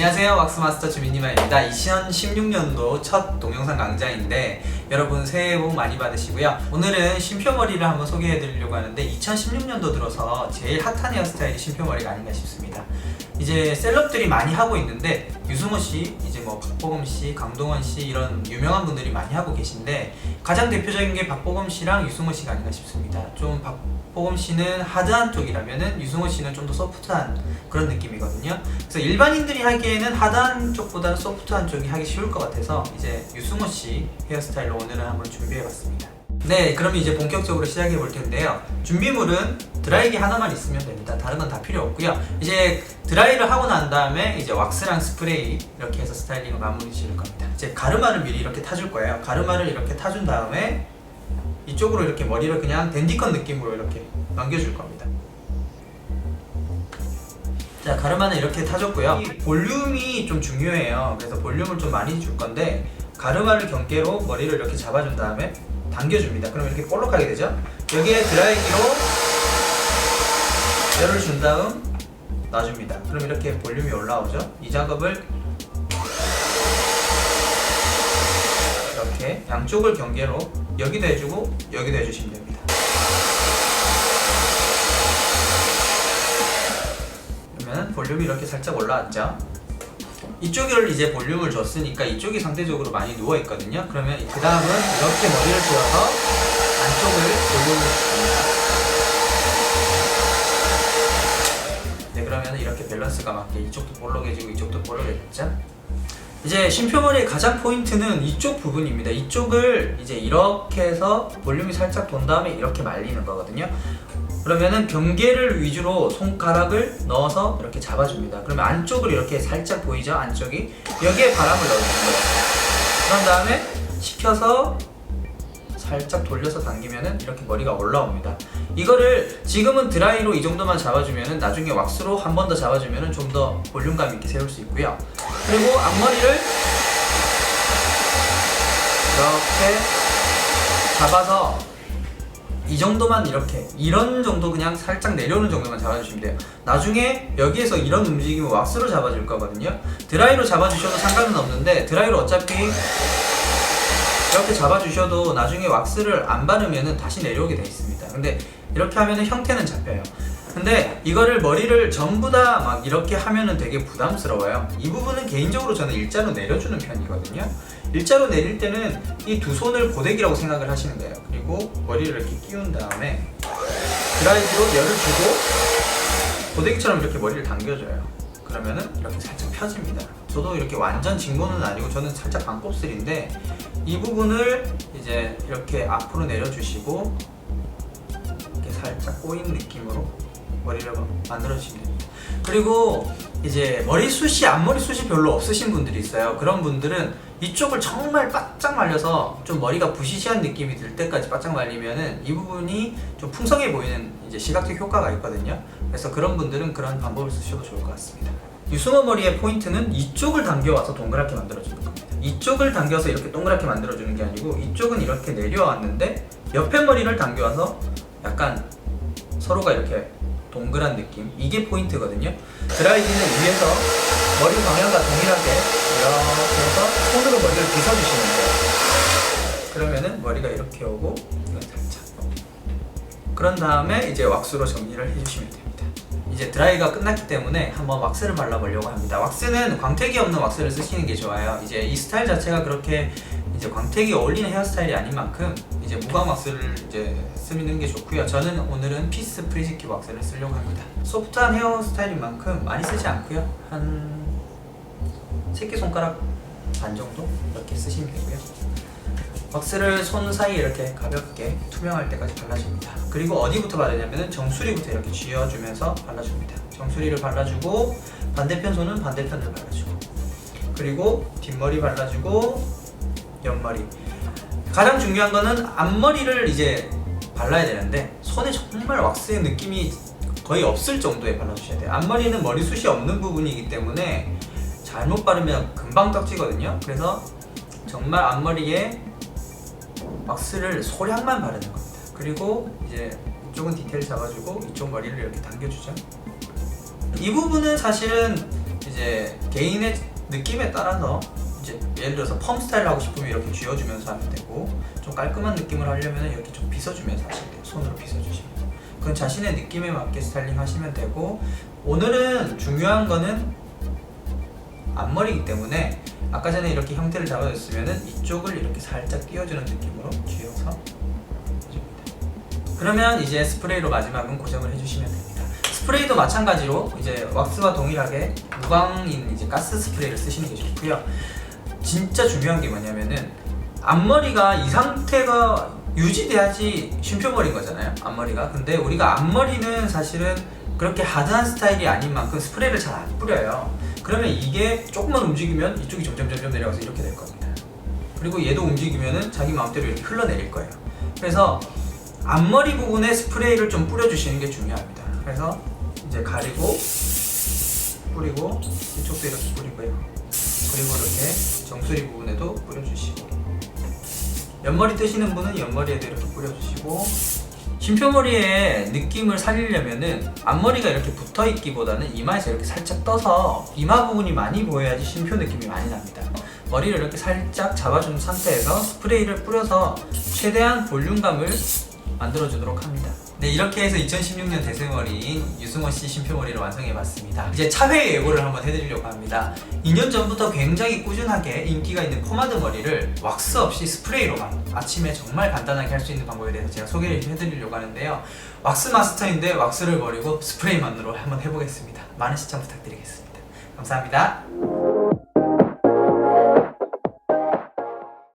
안녕하세요, 왁스마스터 주민니마입니다. 2016년도 첫 동영상 강좌인데 여러분 새해 복 많이 받으시고요. 오늘은 쉼표머리를 한번 소개해 드리려고 하는데 2016년도 들어서 제일 핫한 헤어스타일이 쉼표머리가 아닌가 싶습니다. 이제 셀럽들이 많이 하고 있는데 유승호씨, 이제 뭐 박보검씨, 강동원씨 이런 유명한 분들이 많이 하고 계신데 가장 대표적인 게 박보검씨랑 유승호씨가 아닌가 싶습니다. 좀 박보검씨는 하드한 쪽이라면은 유승호씨는 좀 더 소프트한 그런 느낌이거든요. 그래서 일반인들이 하기에는 하드한 쪽보다는 소프트한 쪽이 하기 쉬울 것 같아서 이제 유승호씨 헤어스타일로 오늘은 한번 준비해봤습니다. 네, 그럼 이제 본격적으로 시작해 볼 텐데요. 준비물은 드라이기 하나만 있으면 됩니다. 다른 건 다 필요 없고요. 이제 드라이를 하고 난 다음에 이제 왁스랑 스프레이 이렇게 해서 스타일링을 마무리 지을 겁니다. 이제 가르마를 미리 이렇게 타줄 거예요. 가르마를 이렇게 타준 다음에 이쪽으로 이렇게 머리를 그냥 댄디컷 느낌으로 이렇게 넘겨줄 겁니다. 자, 가르마는 이렇게 타줬고요. 이 볼륨이 좀 중요해요. 그래서 볼륨을 좀 많이 줄 건데 가르마를 경계로 머리를 이렇게 잡아준 다음에 당겨줍니다. 그럼 이렇게 볼록하게 되죠? 여기에 드라이기로 열을 준 다음 놔줍니다. 그럼 이렇게 볼륨이 올라오죠? 이 작업을 이렇게 양쪽을 경계로 여기도 해주고 여기도 해주시면 됩니다. 그러면 볼륨이 이렇게 살짝 올라왔죠? 이쪽을 이제 볼륨을 줬으니까 이쪽이 상대적으로 많이 누워있거든요. 그러면 그 다음은 이렇게 머리를 들어서 안쪽을 볼륨을 줍니다. 네, 그러면 이렇게 밸런스가 맞게 이쪽도 볼록해지고 이쪽도 볼록해졌죠? 이제 쉼표머리의 가장 포인트는 이쪽 부분입니다. 이쪽을 이제 이렇게 해서 볼륨이 살짝 돈 다음에 이렇게 말리는 거거든요. 그러면은 경계를 위주로 손가락을 넣어서 이렇게 잡아줍니다. 그러면 안쪽으로 이렇게 살짝 보이죠? 안쪽이 여기에 바람을 넣어주는 거예요. 그런 다음에 식혀서 살짝 돌려서 당기면은 이렇게 머리가 올라옵니다. 이거를 지금은 드라이로 이 정도만 잡아주면은 나중에 왁스로 한 번 더 잡아주면은 좀 더 볼륨감 있게 세울 수 있고요. 그리고 앞머리를 이렇게 잡아서 이 정도만 이렇게 이런 정도 그냥 살짝 내려오는 정도만 잡아주시면 돼요. 나중에 여기에서 이런 움직임을 왁스로 잡아줄 거거든요. 드라이로 잡아주셔도 상관은 없는데 드라이로 어차피 이렇게 잡아주셔도 나중에 왁스를 안 바르면 다시 내려오게 돼 있습니다. 근데 이렇게 하면 형태는 잡혀요. 근데 이거를 머리를 전부 다 막 이렇게 하면은 되게 부담스러워요. 이 부분은 개인적으로 저는 일자로 내려주는 편이거든요. 일자로 내릴 때는 이 두 손을 고데기라고 생각을 하시는 거예요. 그리고 머리를 이렇게 끼운 다음에 드라이기로 열을 주고 고데기처럼 이렇게 머리를 당겨줘요. 그러면은 이렇게 살짝 펴집니다. 저도 이렇게 완전 직모는 아니고 저는 살짝 반곱슬인데 이 부분을 이제 이렇게 앞으로 내려주시고 이렇게 살짝 꼬인 느낌으로 머리를 만들어주시면 됩니다. 그리고 이제 머리숱이 앞머리숱이 별로 없으신 분들이 있어요. 그런 분들은 이쪽을 정말 바짝 말려서 좀 머리가 부시시한 느낌이 들 때까지 바짝 말리면은 이 부분이 좀 풍성해 보이는 이제 시각적 효과가 있거든요. 그래서 그런 분들은 그런 방법을 쓰셔도 좋을 것 같습니다. 유승호 머리의 포인트는 이쪽을 당겨와서 동그랗게 만들어주는 겁니다. 이쪽을 당겨서 이렇게 동그랗게 만들어주는 게 아니고 이쪽은 이렇게 내려왔는데 옆에 머리를 당겨와서 약간 서로가 이렇게 동그란 느낌, 이게 포인트거든요. 드라이기는 위에서 머리 방향과 동일하게 이렇게 해서 손으로 머리를 빗어주시면 돼요. 그러면은 머리가 이렇게 오고 이건 살짝 그런 다음에 이제 왁스로 정리를 해주시면 됩니다. 이제 드라이가 끝났기 때문에 한번 왁스를 발라보려고 합니다. 왁스는 광택이 없는 왁스를 쓰시는 게 좋아요. 이제 이 스타일 자체가 그렇게 이제 광택이 어울리는 헤어스타일이 아닌 만큼 이제 무광 왁스를 이제 쓰는 게 좋고요. 저는 오늘은 피스 프리즈키 왁스를 쓰려고 합니다. 소프트한 헤어스타일인 만큼 많이 쓰지 않고요. 한 새끼손가락 반 정도 이렇게 쓰시면 되고요. 왁스를 손 사이에 이렇게 가볍게 투명할 때까지 발라줍니다. 그리고 어디부터 바르냐면은 정수리부터 이렇게 쥐어주면서 발라줍니다. 정수리를 발라주고 반대편 손은 반대편을 발라주고 그리고 뒷머리 발라주고 옆머리. 가장 중요한 거는 앞머리를 이제 발라야 되는데 손에 정말 왁스의 느낌이 거의 없을 정도에 발라주셔야 돼요. 앞머리는 머리숱이 없는 부분이기 때문에 잘못 바르면 금방 떡지거든요. 그래서 정말 앞머리에 왁스를 소량만 바르는 겁니다. 그리고 이제 이쪽은 디테일 잡아주고 이쪽 머리를 이렇게 당겨주죠. 이 부분은 사실은 이제 개인의 느낌에 따라서 이제 예를 들어서 펌 스타일 하고 싶으면 이렇게 쥐어주면서 하면 되고, 좀 깔끔한 느낌을 하려면 이렇게 좀 빗어주면서 하시면 돼요. 손으로 빗어주시면. 그건 자신의 느낌에 맞게 스타일링 하시면 되고, 오늘은 중요한 거는 앞머리이기 때문에 아까 전에 이렇게 형태를 잡아줬으면은 이쪽을 이렇게 살짝 띄워주는 느낌으로 쥐어서 해줍니다. 그러면 이제 스프레이로 마지막은 고정을 해주시면 됩니다. 스프레이도 마찬가지로 이제 왁스와 동일하게 무광인 이제 가스 스프레이를 쓰시는 게 좋고요. 진짜 중요한 게 뭐냐면은 앞머리가 이 상태가 유지돼야지 쉼표머리인 거잖아요, 앞머리가. 근데 우리가 앞머리는 사실은 그렇게 하드한 스타일이 아닌 만큼 스프레이를 잘 안 뿌려요. 그러면 이게 조금만 움직이면 이쪽이 점점 내려가서 이렇게 될 겁니다. 그리고 얘도 움직이면은 자기 마음대로 이렇게 흘러내릴 거예요. 그래서 앞머리 부분에 스프레이를 좀 뿌려주시는 게 중요합니다. 그래서 이제 가리고 뿌리고, 이쪽도 이렇게 뿌리고요. 그리고 이렇게 정수리 부분에도 뿌려주시고, 옆머리 뜨시는 분은 옆머리에도 이렇게 뿌려주시고, 쉼표머리의 느낌을 살리려면은 앞머리가 이렇게 붙어있기보다는 이마에서 이렇게 살짝 떠서 이마 부분이 많이 보여야지 쉼표 느낌이 많이 납니다. 머리를 이렇게 살짝 잡아준 상태에서 스프레이를 뿌려서 최대한 볼륨감을 만들어주도록 합니다. 네, 이렇게 해서 2016년 대세머리인 유승원씨 쉼표머리를 완성해봤습니다. 이제 차회 예고를 한번 해드리려고 합니다. 2년 전부터 굉장히 꾸준하게 인기가 있는 포마드 머리를 왁스 없이 스프레이로만 아침에 정말 간단하게 할 수 있는 방법에 대해서 제가 소개를 해드리려고 하는데요. 왁스 마스터인데 왁스를 버리고 스프레이만으로 한번 해보겠습니다. 많은 시청 부탁드리겠습니다. 감사합니다.